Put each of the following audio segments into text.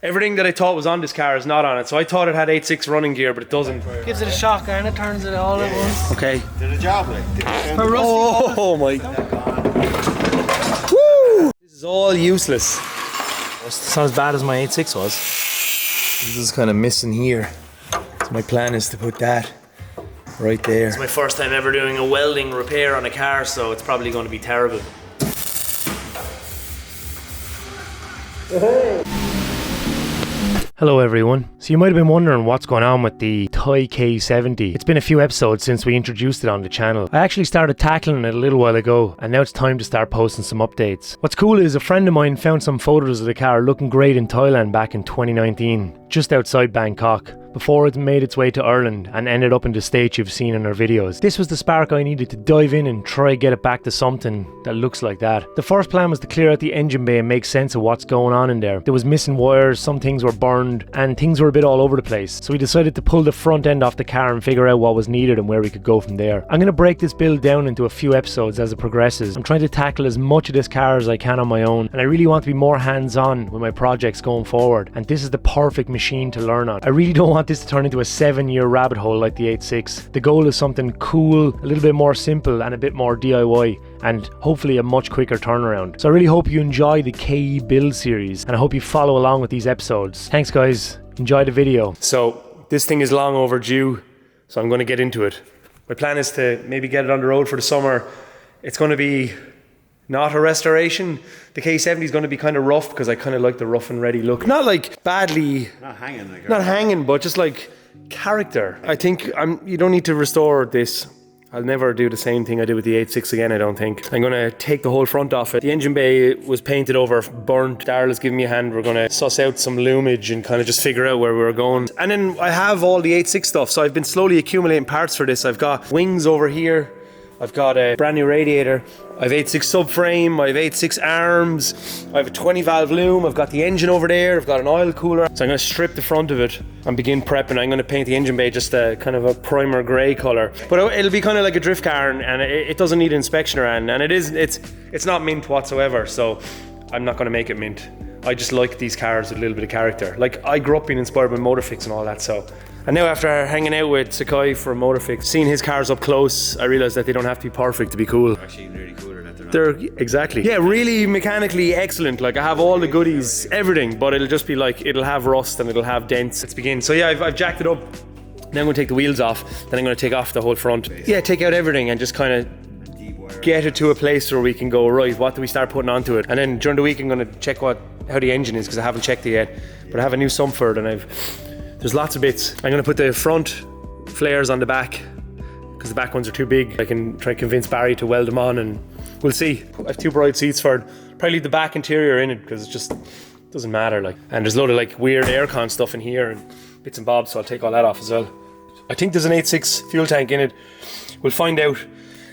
Everything that I thought was on this car is not on it. So I thought it had 8.6 running gear, but it doesn't. Gives it a shock and it turns it all at once. Okay. Did a job like Oh my God. Woo! This is all useless. It's not as bad as my 8.6 was. This is kind of missing here. So my plan is to put that right there. It's my first time ever doing a welding repair on a car, so it's probably going to be terrible. Hello everyone. So you might have been wondering what's going on with the Thai KE70. It's been a few episodes since we introduced it on the channel. I actually started tackling it a little while ago, and now it's time to start posting some updates. What's cool is a friend of mine found some photos of the car looking great in Thailand back in 2019, just outside Bangkok, before it made its way to Ireland and ended up in the state you've seen in our videos. This was the spark I needed to dive in and try get it back to something that looks like that. The first plan was to clear out the engine bay and make sense of what's going on in there. There was missing wires, some things were burned, and things were a bit all over the place. So we decided to pull the front end off the car and figure out what was needed and where we could go from there. I'm going to break this build down into a few episodes as it progresses. I'm trying to tackle as much of this car as I can on my own, and I really want to be more hands-on with my projects going forward, and this is the perfect machine to learn on. I really don't want this to turn into a 7-year rabbit hole like the 8.6. The goal is something cool, a little bit more simple and a bit more DIY, and hopefully a much quicker turnaround. So I really hope you enjoy the KE build series, and I hope you follow along with these episodes. Thanks guys, enjoy the video. So this thing is long overdue, so I'm going to get into it. My plan is to maybe get it on the road for the summer. It's going to be not a restoration. The KE70 is going to be kind of rough because I kind of like the rough and ready look. Not like badly, not hanging, but just like character. I think you don't need to restore this. I'll never do the same thing I did with the 8.6 again, I don't think. I'm going to take the whole front off it. The engine bay was painted over, burnt. Darryl is giving me a hand. We're going to suss out some lumage and kind of just figure out where we're going. And then I have all the 8.6 stuff, so I've been slowly accumulating parts for this. I've got wings over here. I've got a brand new radiator. I have 8.6 subframe, I have 8.6 arms, I have a 20 valve loom, I've got the engine over there, I've got an oil cooler. So I'm going to strip the front of it and begin prepping. I'm going to paint the engine bay just a kind of a primer grey colour. But it'll be kind of like a drift car, and it doesn't need inspection around, and it's not mint whatsoever, so I'm not going to make it mint. I just like these cars with a little bit of character. Like, I grew up being inspired by Motorfix and all that, so. And now after hanging out with Sakai from Motorfix, seeing his cars up close, I realised that they don't have to be perfect to be cool. Actually, really cooler that they're exactly. Yeah, really mechanically excellent. Like, I have all the goodies, everything, but it'll just be like, it'll have rust and it'll have dents. Let's begin. So yeah, I've jacked it up. Now I'm going to take the wheels off. Then I'm going to take off the whole front. Yeah, take out everything and just kind of get it to a place where we can go, right, what do we start putting onto it? And then during the week I'm going to check how the engine is, because I haven't checked it yet. But I have a new Sumford and there's lots of bits. I'm going to put the front flares on the back because the back ones are too big. I can try to convince Barry to weld them on, and we'll see. I have 2 bright seats for it. Probably leave the back interior in it because it just doesn't matter. Like, and there's a load of like weird aircon stuff in here and bits and bobs, so I'll take all that off as well. I think there's an 8.6 fuel tank in it. We'll find out.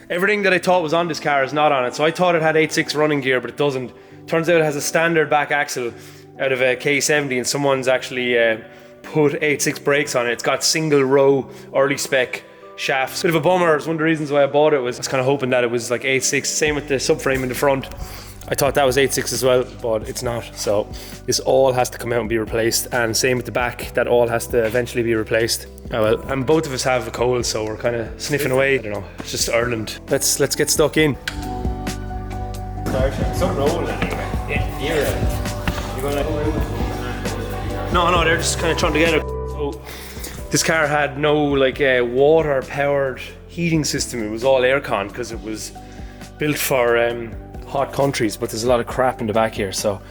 Everything that I thought was on this car is not on it. So I thought it had 8.6 running gear, but it doesn't. Turns out it has a standard back axle out of a KE70, and someone's actually put 8.6 brakes on it. It's got single row early spec shafts. Bit of a bummer. It's one of the reasons why I bought it. I was kind of hoping that it was like 8.6. Same with the subframe in the front. I thought that was 8.6 as well, but it's not. So this all has to come out and be replaced. And same with the back. That all has to eventually be replaced. Oh well. And both of us have a cold, so we're kind of sniffing away. I don't know. It's just Ireland. Let's get stuck in. Something rolling anyway. Yeah. You're going to. No, they're just kind of thrown together. So this car had no like water powered heating system. It was all aircon because it was built for hot countries, but there's a lot of crap in the back here. So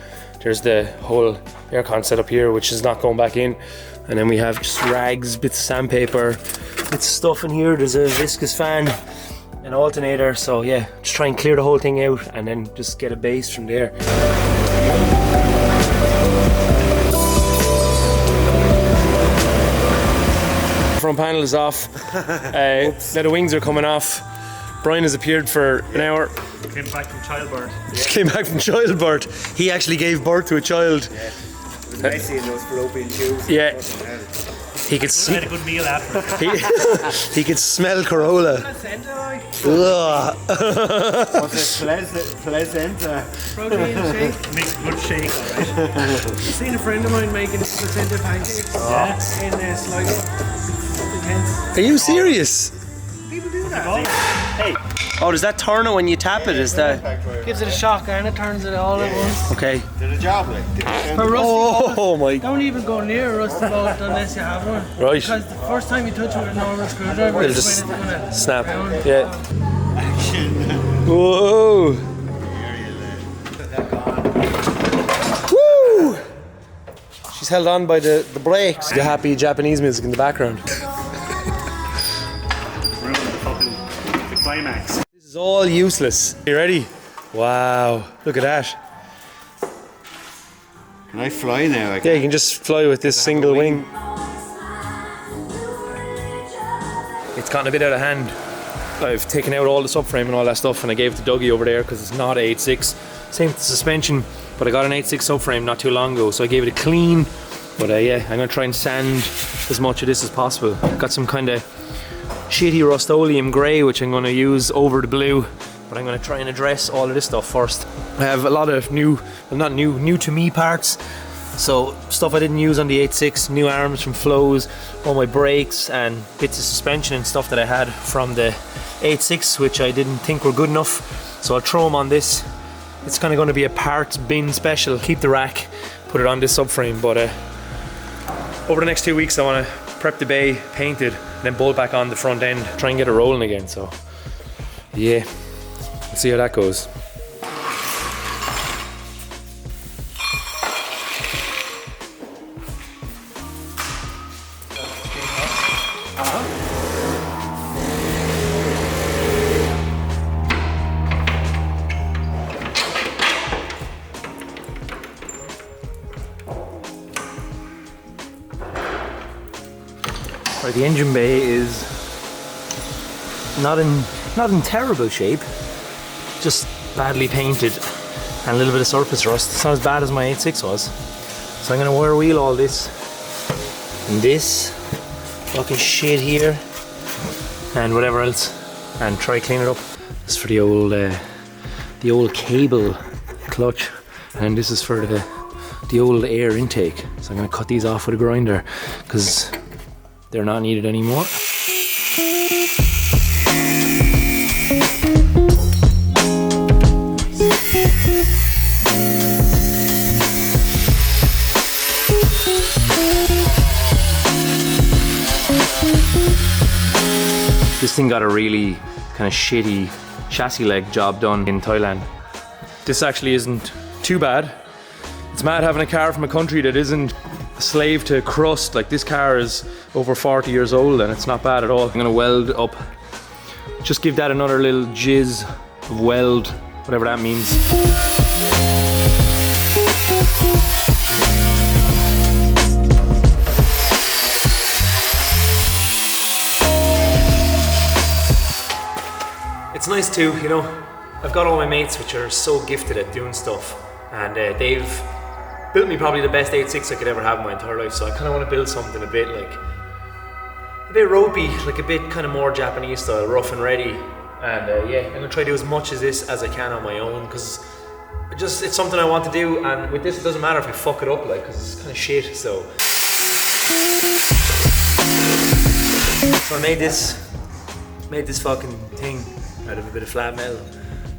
there's the whole aircon setup here, which is not going back in. And then we have just rags, bits of sandpaper, bits of stuff in here. There's a viscous fan, an alternator. So yeah, just try and clear the whole thing out and then just get a base from there. Front panel is off. Now the wings are coming off. Brian has appeared for an hour. Came back from childbirth. Just came back from childbirth. He actually gave birth to a child. Yeah. It was messy in those fallopian tubes. Yeah. He could I had a good meal after. he could smell Corolla. Ugh. What's it? Placenta. Protein shake. Makes a good shake, alright. I've seen a friend of mine making placenta pancakes. Yeah. In Sligo. Are you serious? People do that. Hey, Oh, does that turn it when you tap it? Is that Gives it a shock and it turns it all at once. okay? did a job like. For rusty Oh my! don't even go near a rusty bolt unless you have one. Right. Because the first time you touch it with a normal screwdriver, It'll it's just when it's gonna snap. pound. Yeah. Whoa! Woo! She's held on by the brakes. The happy Japanese music in the background. Ruin the climax. This is all useless. You ready? Wow! Look at that. Can I fly now? Yeah, you can just fly with this single wing. It's gotten a bit out of hand. I've taken out all the subframe and all that stuff, and I gave it to Dougie over there because it's not 8.6. Same with the suspension, but I got an 8.6 subframe not too long ago, so I gave it a clean. But yeah, I'm gonna try and sand as much of this as possible. Got some kind of shitty Rust-Oleum grey, which I'm gonna use over the blue. But I'm gonna try and address all of this stuff first. I have a lot of new to me parts. So stuff I didn't use on the 8.6, new arms from Flows, all my brakes and bits of suspension and stuff that I had from the 8.6, which I didn't think were good enough. So I'll throw them on this. It's kind of going to be a parts bin special. Keep the rack, put it on this subframe. But over the next 2 weeks, I want to prep the bay, paint it, and then bolt back on the front end, try and get it rolling again. So yeah, let's see how that goes. Right, the engine bay is not in terrible shape, just badly painted and a little bit of surface rust. It's not as bad as my 8.6 was. So I'm gonna wear wheel all this and this fucking shit here and whatever else and try clean it up. This is for the old cable clutch, and this is for the old air intake. So I'm gonna cut these off with a grinder because they're not needed anymore. This thing got a really kind of shitty chassis leg job done in Thailand. This actually isn't too bad. It's mad having a car from a country that isn't a slave to crust. Like, this car is over 40 years old and it's not bad at all. I'm gonna weld up, just give that another little jizz of weld, whatever that means. It's nice too, you know, I've got all my mates which are so gifted at doing stuff, and they've built me probably the best 8.6 I could ever have in my entire life. So I kind of want to build something a bit ropey, like a bit kind of more Japanese style, rough and ready. And yeah, I'm gonna try to do as much of this as I can on my own, because it's something I want to do. And with this, it doesn't matter if I fuck it up, like, because it's kind of shit. So I made this fucking thing out of a bit of flat metal,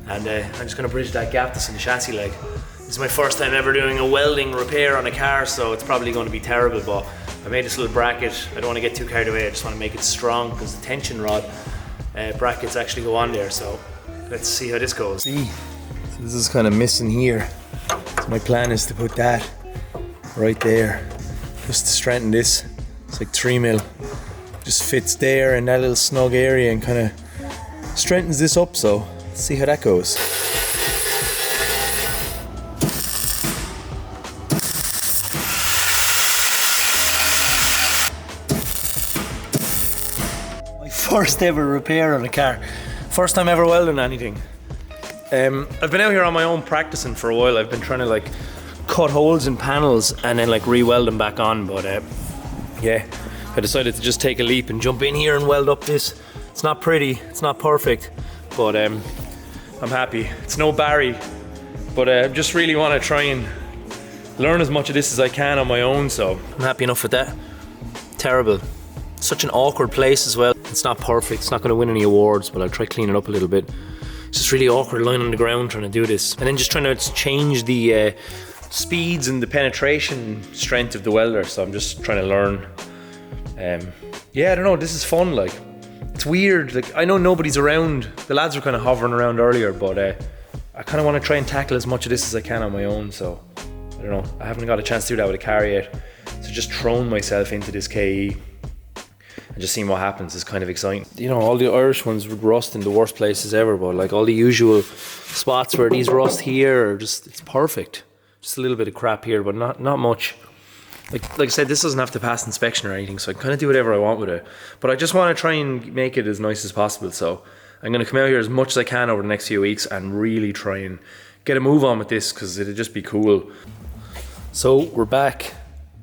and I'm just gonna bridge that gap that's in the chassis leg. This is my first time ever doing a welding repair on a car, so it's probably going to be terrible, but I made this little bracket. I don't want to get too carried away, I just want to make it strong because the tension rod brackets actually go on there. So let's see how this goes. See, so this is kind of missing here, so my plan is to put that right there just to strengthen this. It's like 3mm, just fits there in that little snug area and kind of strengthens this up. So let's see how that goes. First ever repair on a car. First time ever welding anything. I've been out here on my own practicing for a while. I've been trying to cut holes in panels and then re-weld them back on. But yeah, I decided to just take a leap and jump in here and weld up this. It's not pretty, it's not perfect, but I'm happy. It's no Barry, but I just really want to try and learn as much of this as I can on my own, so I'm happy enough with that. Terrible. Such an awkward place as well. It's not perfect, it's not going to win any awards, but I'll try clean it up a little bit. It's just really awkward lying on the ground trying to do this. And then just trying to change the speeds and the penetration strength of the welder, so I'm just trying to learn. Yeah, I don't know, this is fun, like. It's weird, like, I know nobody's around. The lads were kind of hovering around earlier, but I kind of want to try and tackle as much of this as I can on my own, so I don't know. I haven't got a chance to do that with a car yet. So just throwing myself into this KE and just seeing what happens is kind of exciting. You know, all the Irish ones would rust in the worst places ever, but like all the usual spots where these rust here are just, it's perfect. Just a little bit of crap here, but not much. Like I said, this doesn't have to pass inspection or anything, so I can kind of do whatever I want with it. But I just want to try and make it as nice as possible, so I'm going to come out here as much as I can over the next few weeks and really try and get a move on with this, because it'd just be cool. So we're back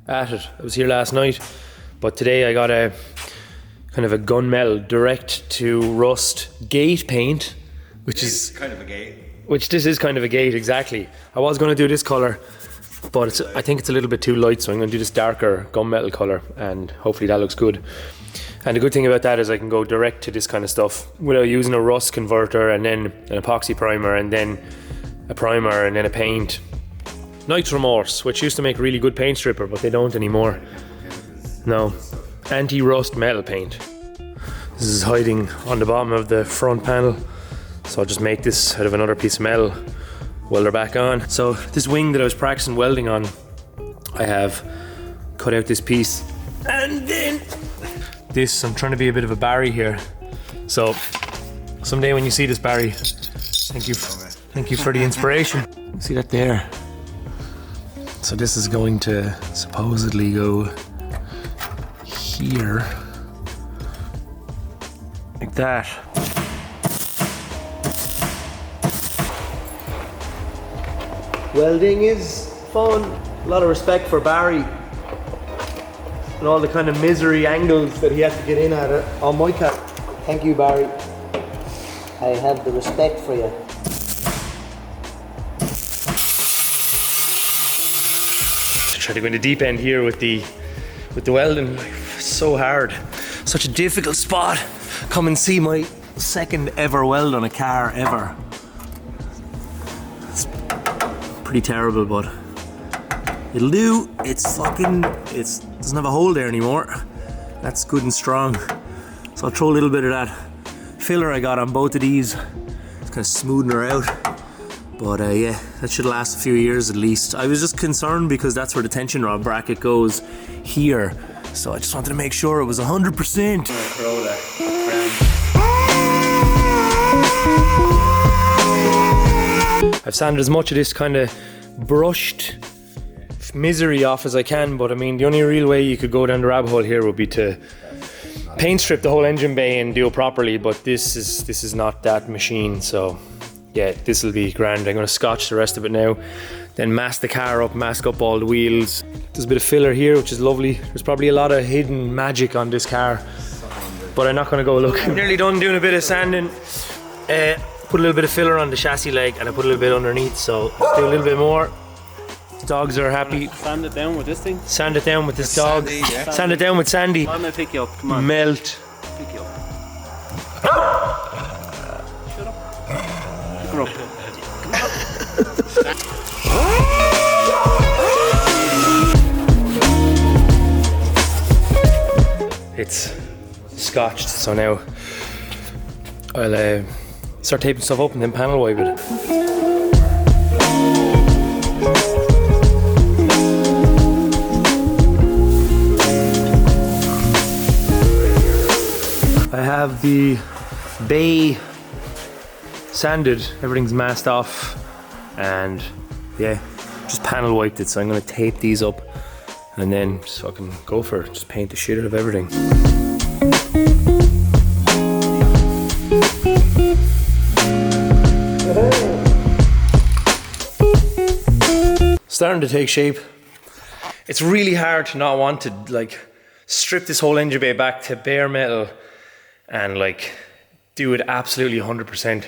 at it. I was here last night, but today I got a kind of a gunmetal direct to rust gate paint, which is kind of a gate. Which this is kind of a gate, exactly. I was going to do this colour, but I think it's a little bit too light, so I'm going to do this darker gunmetal colour, and hopefully that looks good. And the good thing about that is I can go direct to this kind of stuff without using a rust converter and then an epoxy primer and then a primer and then a paint. Nitromorse, which used to make really good paint stripper, but they don't anymore. No, anti-rust metal paint. This is hiding on the bottom of the front panel, so I'll just make this out of another piece of metal, weld her back on. So this wing that I was practicing welding on, I have cut out this piece, and then this, I'm trying to be a bit of a Barry here. So someday when you see this, Barry, thank you for the inspiration. See that there? So this is going to supposedly go here, like that. Welding is fun. A lot of respect for Barry and all the kind of misery angles that he had to get in at it on my cat. Thank you, Barry. I have the respect for you. Try to go in the deep end here with the welding. So hard, such a difficult spot. Come and see my second ever weld on a car ever. It's pretty terrible, but it'll do. It doesn't have a hole there anymore. That's good and strong. So I'll throw a little bit of that filler I got on both of these. It's kind of smoothing her out. But yeah, that should last a few years at least. I was just concerned because that's where the tension rod bracket goes here. So I just wanted to make sure it was 100%. I've sanded as much of this kind of brushed misery off as I can, but I mean, the only real way you could go down the rabbit hole here would be to paint strip the whole engine bay and do it properly, but this is not that machine, so yeah, this will be grand. I'm going to scotch the rest of it now, then mask the car up, mask up all the wheels. There's a bit of filler here, which is lovely. There's probably a lot of hidden magic on this car, but I'm not going to go look. I'm nearly done doing a bit of sanding. Put a little bit of filler on the chassis leg and I put a little bit underneath, so let's do a little bit more. The dogs are happy. Sand it down with this thing? Sand it down with this dog. Sandy, yeah. Sand it down with Sandy. I'm gonna pick you up, come on. Melt. Pick you up. Shut up. Pick her up. It's scotched, so now I'll start taping stuff up and then panel wipe it. I have the bay sanded, everything's masked off, and yeah, just panel wiped it, so I'm going to tape these up and then just fucking go for it, just paint the shit out of everything. Starting to take shape. It's really hard to not want to like strip this whole engine bay back to bare metal and like do it absolutely 100%.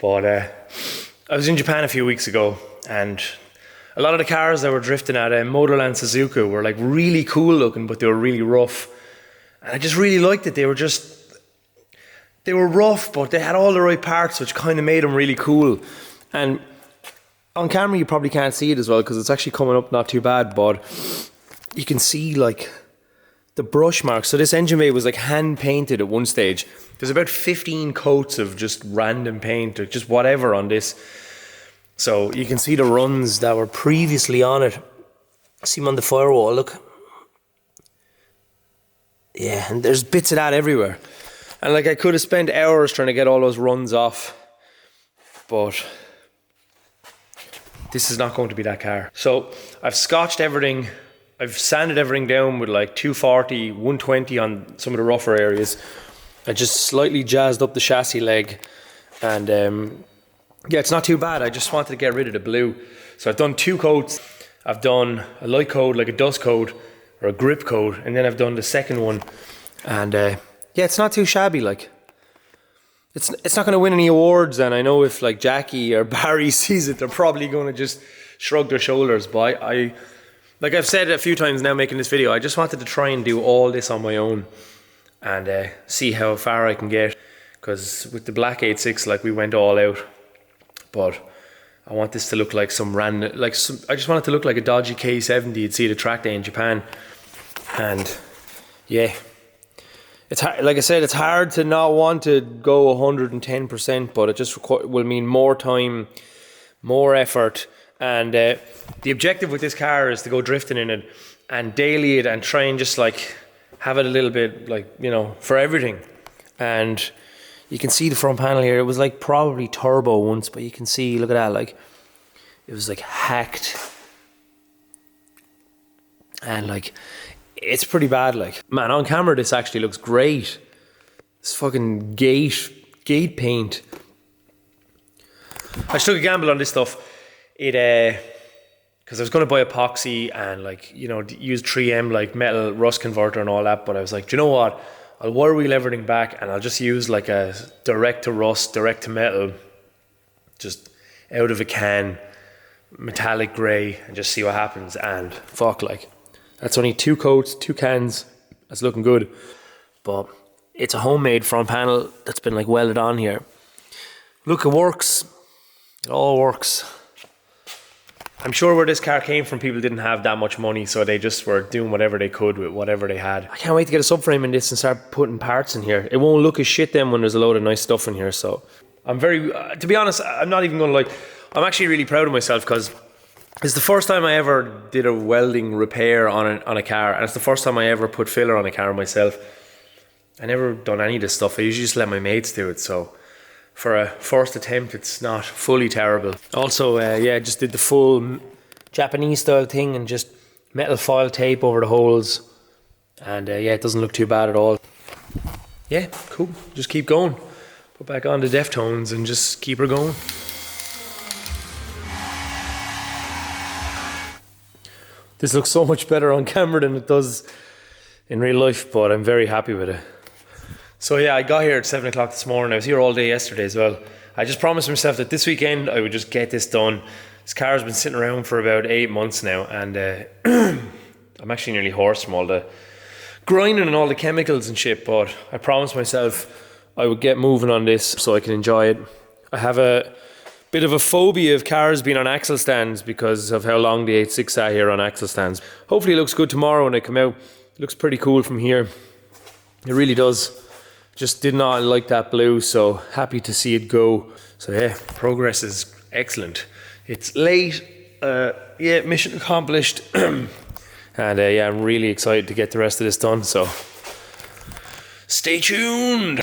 But I was in Japan a few weeks ago, and a lot of the cars that were drifting at Motorland Suzuka were like really cool looking, but they were really rough. And I just really liked it. They were rough, but they had all the right parts, which kind of made them really cool. And on camera you probably can't see it as well because it's actually coming up not too bad, but you can see like the brush marks. So this engine bay was like hand painted at one stage. There's about 15 coats of just random paint or just whatever on this. So you can see the runs that were previously on it. See them on the firewall, look. Yeah, and there's bits of that everywhere. And like I could have spent hours trying to get all those runs off, but this is not going to be that car. So I've scotched everything. I've sanded everything down with like 240, 120 on some of the rougher areas. I just slightly jazzed up the chassis leg, and yeah, it's not too bad. I just wanted to get rid of the blue. So I've done 2 coats. I've done a light coat, like a dust coat or a grip coat, and then I've done the second one. And yeah, it's not too shabby. Like it's not going to win any awards, and I know if like Jackie or Barry sees it, they're probably going to just shrug their shoulders. But I like I've said a few times now making this video, I just wanted to try and do all this on my own and see how far I can get, because with the black 86 like we went all out, but I want this to look like some random, I just want it to look like a dodgy KE70 you'd see at a track day in Japan. And yeah, it's hard, like I said, it's hard to not want to go 110%, but it just will mean more time, more effort. And the objective with this car is to go drifting in it and daily it and try and just like have it a little bit like, you know, for everything. And you can see the front panel here. It was like probably turbo once, but you can see, look at that, like it was like hacked. And like it's pretty bad. Like, man, on camera this actually looks great. This fucking gate paint. I just took a gamble on this stuff. Because I was going to buy epoxy and like, you know, use 3M like metal rust converter and all that, but I was like, do you know what, I'll wire wheel everything back and I'll just use like a direct to rust, direct to metal, just out of a can, metallic grey, and just see what happens. And fuck, like that's only 2 coats, 2 cans. That's looking good, but it's a homemade front panel that's been like welded on here. Look, it works. It all works. I'm sure where this car came from, people didn't have that much money, so they just were doing whatever they could with whatever they had. I can't wait to get a subframe in this and start putting parts in here. It won't look as shit then when there's a load of nice stuff in here. So I'm very, to be honest, I'm not even going to lie, I'm actually really proud of myself, because it's the first time I ever did a welding repair on a car, and it's the first time I ever put filler on a car myself. I never done any of this stuff. I usually just let my mates do it, so for a first attempt, it's not fully terrible. Also, yeah, just did the full Japanese style thing and just metal foil tape over the holes. And yeah, it doesn't look too bad at all. Yeah, cool. Just keep going. Put back on the Deftones and just keep her going. This looks so much better on camera than it does in real life, but I'm very happy with it. So yeah, I got here at 7 o'clock this morning. I was here all day yesterday as well. I just promised myself that this weekend I would just get this done. This car's been sitting around for about 8 months now, and I'm actually nearly hoarse from all the grinding and all the chemicals and shit, but I promised myself I would get moving on this so I can enjoy it. I have a bit of a phobia of cars being on axle stands because of how long the 86 are here on axle stands. Hopefully it looks good tomorrow when I come out. It looks pretty cool from here. It really does. Just did not like that blue, so happy to see it go. So yeah, progress is excellent. It's late, yeah, mission accomplished. And yeah, I'm really excited to get the rest of this done, so stay tuned.